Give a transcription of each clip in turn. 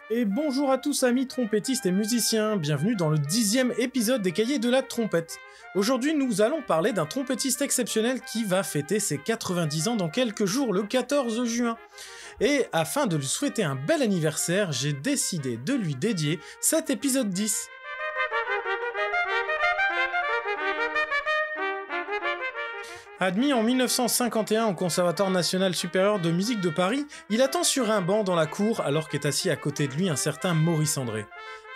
Et bonjour à tous amis trompettistes et musiciens, bienvenue dans le 10e épisode des Cahiers de la trompette. Aujourd'hui nous allons parler d'un trompettiste exceptionnel qui va fêter ses 90 ans dans quelques jours, le 14 juin. Et afin de lui souhaiter un bel anniversaire, j'ai décidé de lui dédier cet épisode 10. Admis en 1951 au Conservatoire national supérieur de musique de Paris, il attend sur un banc dans la cour alors qu'est assis à côté de lui un certain Maurice André.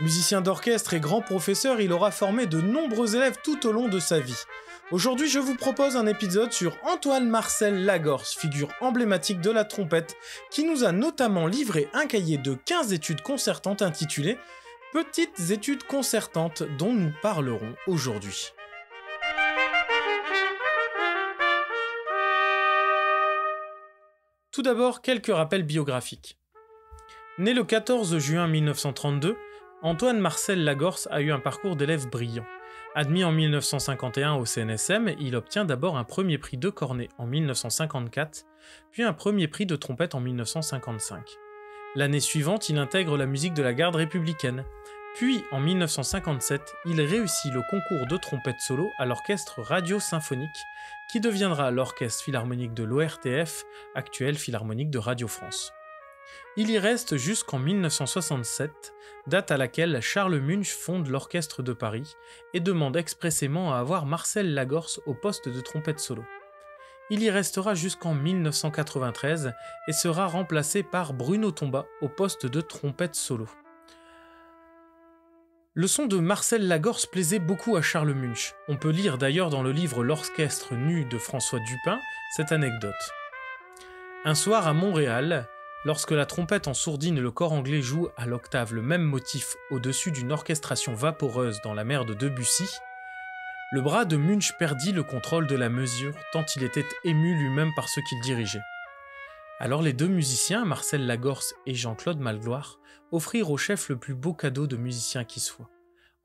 Musicien d'orchestre et grand professeur, il aura formé de nombreux élèves tout au long de sa vie. Aujourd'hui, je vous propose un épisode sur Antoine-Marcel Lagorce, figure emblématique de la trompette, qui nous a notamment livré un cahier de 15 études concertantes intitulé « Petites études concertantes » dont nous parlerons aujourd'hui. Tout d'abord, quelques rappels biographiques. Né le 14 juin 1932, Antoine-Marcel Lagorce a eu un parcours d'élève brillant. Admis en 1951 au CNSM, il obtient d'abord un premier prix de cornet en 1954, puis un premier prix de trompette en 1955. L'année suivante, il intègre la musique de la garde républicaine. Puis, en 1957, il réussit le concours de trompette solo à l'orchestre radio-symphonique, qui deviendra l'orchestre philharmonique de l'ORTF, actuelle Philharmonique de Radio France. Il y reste jusqu'en 1967, date à laquelle Charles Munch fonde l'Orchestre de Paris et demande expressément à avoir Marcel Lagorce au poste de trompette solo. Il y restera jusqu'en 1993 et sera remplacé par Bruno Tomba au poste de trompette solo. Le son de Marcel Lagorce plaisait beaucoup à Charles Munch. On peut lire d'ailleurs dans le livre L'Orchestre nu de François Dupin cette anecdote. Un soir à Montréal, lorsque la trompette en sourdine et le cor anglais jouent à l'octave le même motif au-dessus d'une orchestration vaporeuse dans la mer de Debussy, le bras de Munch perdit le contrôle de la mesure tant il était ému lui-même par ce qu'il dirigeait. Alors les deux musiciens, Marcel Lagorce et Jean-Claude Malgloire, offrirent au chef le plus beau cadeau de musicien qui soit,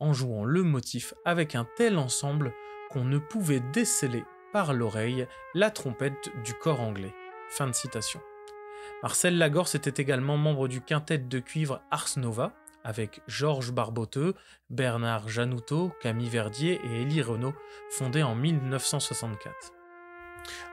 en jouant le motif avec un tel ensemble qu'on ne pouvait déceler par l'oreille la trompette du cor anglais. Fin de citation. Marcel Lagorce était également membre du quintet de cuivre Ars Nova, avec Georges Barboteux, Bernard Janoutot, Camille Verdier et Élie Renaud, fondé en 1964.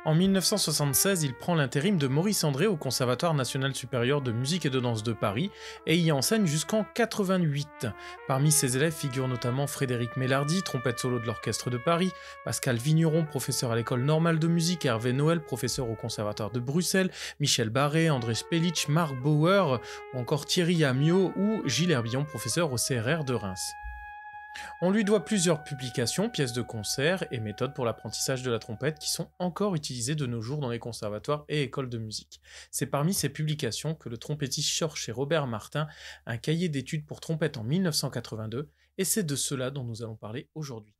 En 1976, il prend l'intérim de Maurice André au Conservatoire national supérieur de musique et de danse de Paris et y enseigne jusqu'en 88. Parmi ses élèves figurent notamment Frédéric Mélardy, trompette solo de l'Orchestre de Paris, Pascal Vigneron, professeur à l'École normale de musique, Hervé Noël, professeur au Conservatoire de Bruxelles, Michel Barré, André Spelitch, Marc Bauer, ou encore Thierry Amiot ou Gilles Herbillon, professeur au CRR de Reims. On lui doit plusieurs publications, pièces de concert et méthodes pour l'apprentissage de la trompette qui sont encore utilisées de nos jours dans les conservatoires et écoles de musique. C'est parmi ces publications que le trompettiste sort chez Robert Martin un cahier d'études pour trompette en 1982 et c'est de cela dont nous allons parler aujourd'hui.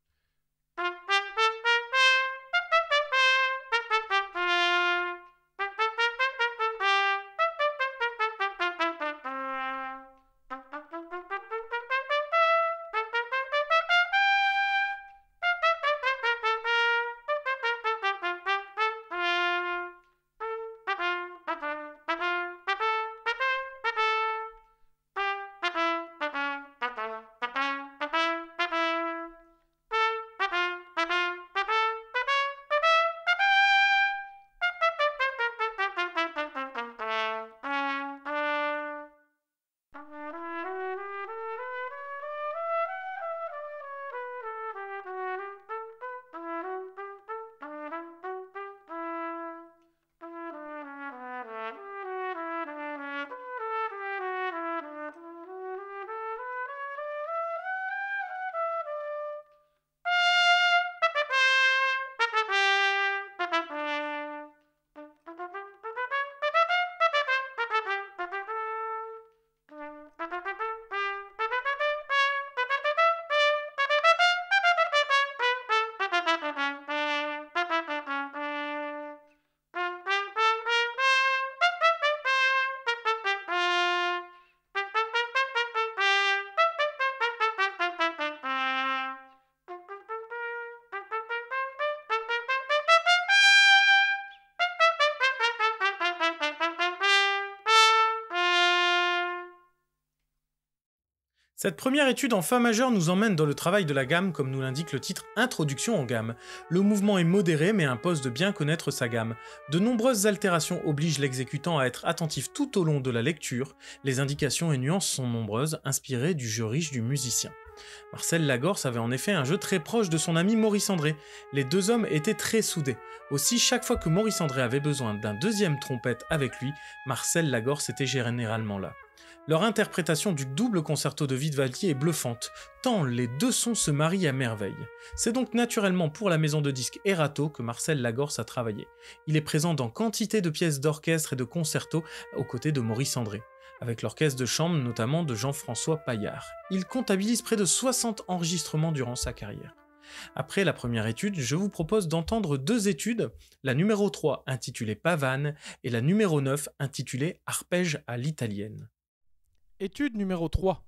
Cette première étude en fa majeur nous emmène dans le travail de la gamme comme nous l'indique le titre Introduction en gamme. Le mouvement est modéré mais impose de bien connaître sa gamme. De nombreuses altérations obligent l'exécutant à être attentif tout au long de la lecture. Les indications et nuances sont nombreuses, inspirées du jeu riche du musicien. Marcel Lagorce avait en effet un jeu très proche de son ami Maurice André. Les deux hommes étaient très soudés. Aussi, chaque fois que Maurice André avait besoin d'un deuxième trompette avec lui, Marcel Lagorce était généralement là. Leur interprétation du double concerto de Vivaldi est bluffante, tant les deux sons se marient à merveille. C'est donc naturellement pour la maison de disques Erato que Marcel Lagorce a travaillé. Il est présent dans quantité de pièces d'orchestre et de concertos aux côtés de Maurice André, avec l'orchestre de chambre notamment de Jean-François Paillard. Il comptabilise près de 60 enregistrements durant sa carrière. Après la première étude, je vous propose d'entendre deux études, la numéro 3 intitulée Pavane et la numéro 9 intitulée Arpège à l'italienne. Étude numéro 3.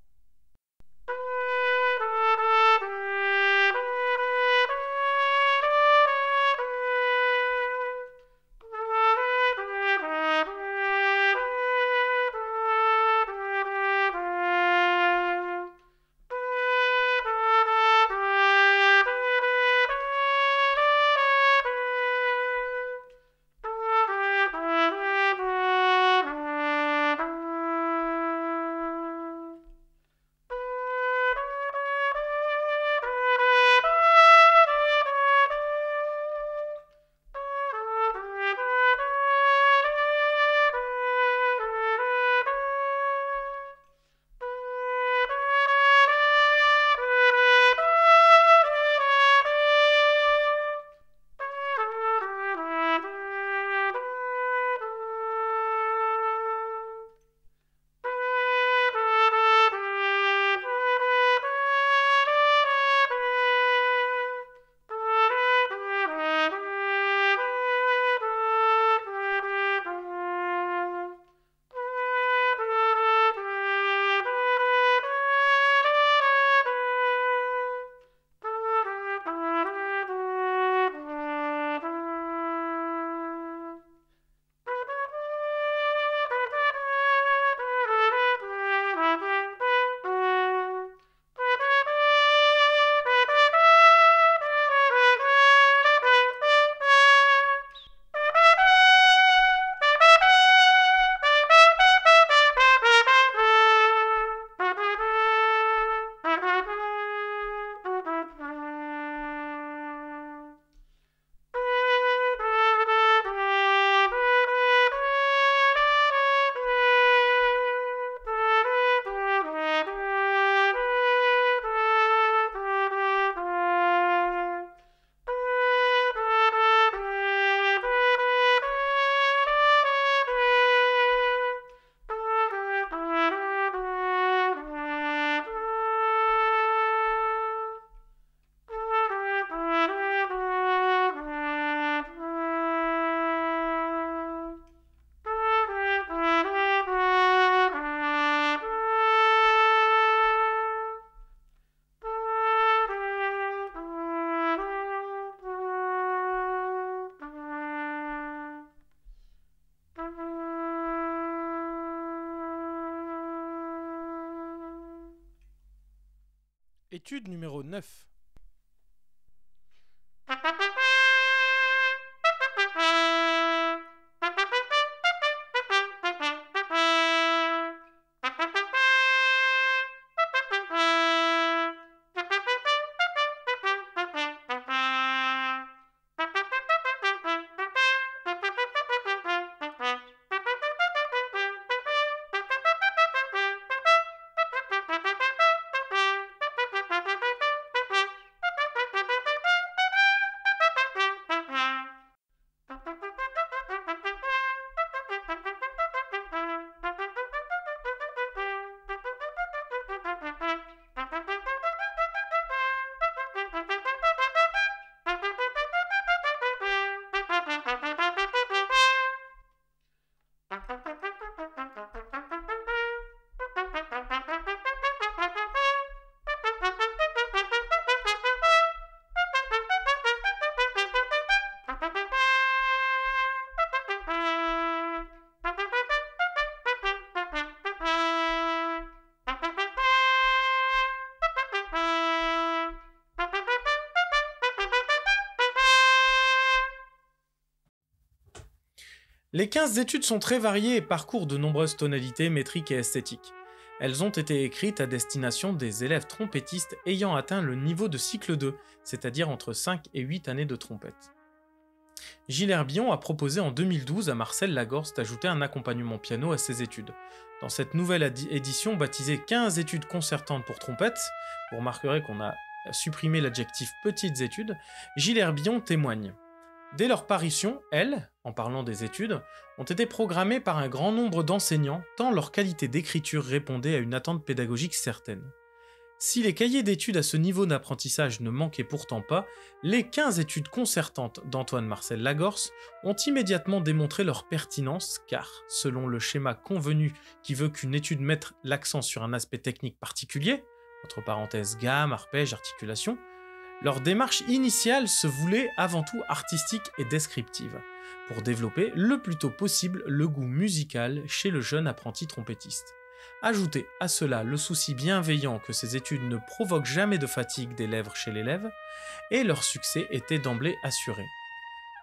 Étude numéro 9. Les 15 études sont très variées et parcourent de nombreuses tonalités métriques et esthétiques. Elles ont été écrites à destination des élèves trompettistes ayant atteint le niveau de cycle 2, c'est-à-dire entre 5 et 8 années de trompette. Gilles Herbillon a proposé en 2012 à Marcel Lagorce d'ajouter un accompagnement piano à ses études. Dans cette nouvelle édition baptisée 15 études concertantes pour trompette, vous remarquerez qu'on a supprimé l'adjectif petites études, Gilles Herbillon témoigne. Dès leur parution, elles, en parlant des études, ont été programmées par un grand nombre d'enseignants, tant leur qualité d'écriture répondait à une attente pédagogique certaine. Si les cahiers d'études à ce niveau d'apprentissage ne manquaient pourtant pas, les 15 études concertantes d'Antoine-Marcel Lagorce ont immédiatement démontré leur pertinence car, selon le schéma convenu qui veut qu'une étude mette l'accent sur un aspect technique particulier, entre parenthèses gamme, arpège, articulation, leur démarche initiale se voulait avant tout artistique et descriptive, pour développer le plus tôt possible le goût musical chez le jeune apprenti trompettiste. Ajoutez à cela le souci bienveillant que ces études ne provoquent jamais de fatigue des lèvres chez l'élève, et leur succès était d'emblée assuré.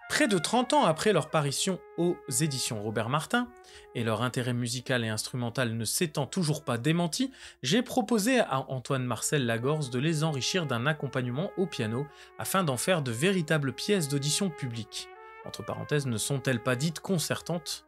Près de 30 ans après leur parution aux éditions Robert Martin, et leur intérêt musical et instrumental ne s'étant toujours pas démenti, j'ai proposé à Antoine-Marcel Lagorce de les enrichir d'un accompagnement au piano afin d'en faire de véritables pièces d'audition publique. Entre parenthèses, ne sont-elles pas dites concertantes ?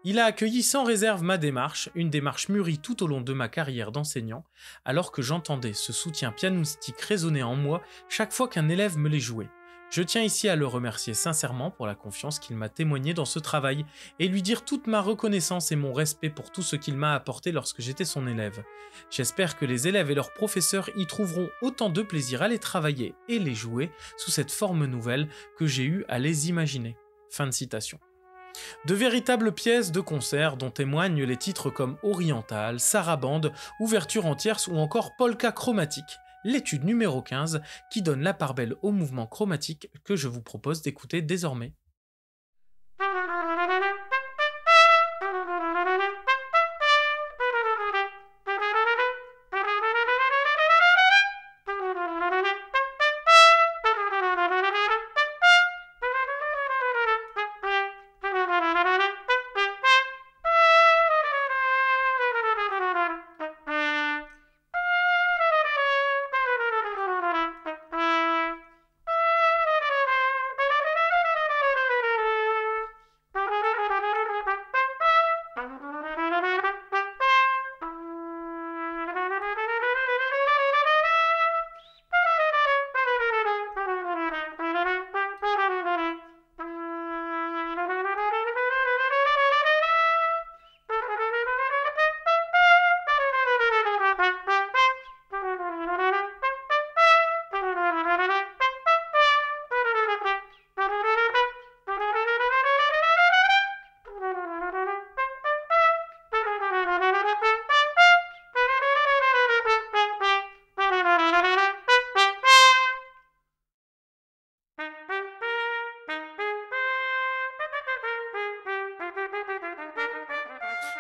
Il a accueilli sans réserve ma démarche, une démarche mûrie tout au long de ma carrière d'enseignant, alors que j'entendais ce soutien pianistique résonner en moi chaque fois qu'un élève me les jouait. Je tiens ici à le remercier sincèrement pour la confiance qu'il m'a témoignée dans ce travail et lui dire toute ma reconnaissance et mon respect pour tout ce qu'il m'a apporté lorsque j'étais son élève. J'espère que les élèves et leurs professeurs y trouveront autant de plaisir à les travailler et les jouer sous cette forme nouvelle que j'ai eu à les imaginer. Fin de citation. De véritables pièces de concert dont témoignent les titres comme Oriental, Sarabande, Ouverture en tierce ou encore Polka chromatique, l'étude numéro 15 qui donne la part belle au mouvement chromatique que je vous propose d'écouter désormais.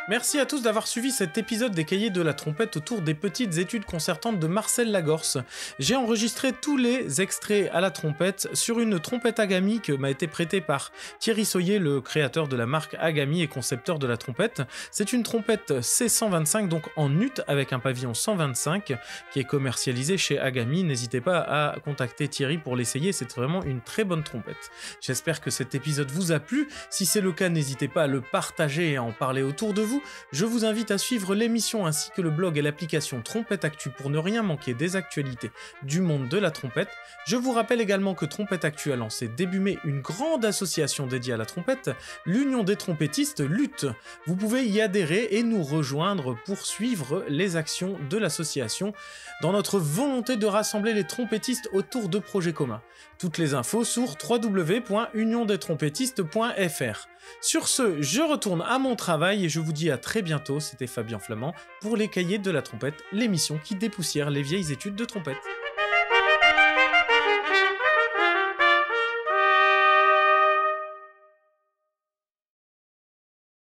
Merci à tous d'avoir suivi cet épisode des Cahiers de la trompette autour des petites études concertantes de Marcel Lagorce. J'ai enregistré tous les extraits à la trompette sur une trompette Agami que m'a été prêtée par Thierry Soyer, le créateur de la marque Agami et concepteur de la trompette. C'est une trompette C125, donc en ut avec un pavillon 125 qui est commercialisée chez Agami. N'hésitez pas à contacter Thierry pour l'essayer, c'est vraiment une très bonne trompette. J'espère que cet épisode vous a plu. Si c'est le cas, n'hésitez pas à le partager et à en parler autour de vous. Je vous invite à suivre l'émission ainsi que le blog et l'application Trompette Actu pour ne rien manquer des actualités du monde de la trompette. Je vous rappelle également que Trompette Actu a lancé début mai une grande association dédiée à la trompette, l'Union des trompettistes Lutte. Vous pouvez y adhérer et nous rejoindre pour suivre les actions de l'association dans notre volonté de rassembler les trompettistes autour de projets communs. Toutes les infos sur www.uniondestrompettistes.fr. Sur ce, je retourne à mon travail et je vous dis à très bientôt, c'était Fabien Flamand, pour les Cahiers de la trompette, l'émission qui dépoussière les vieilles études de trompette.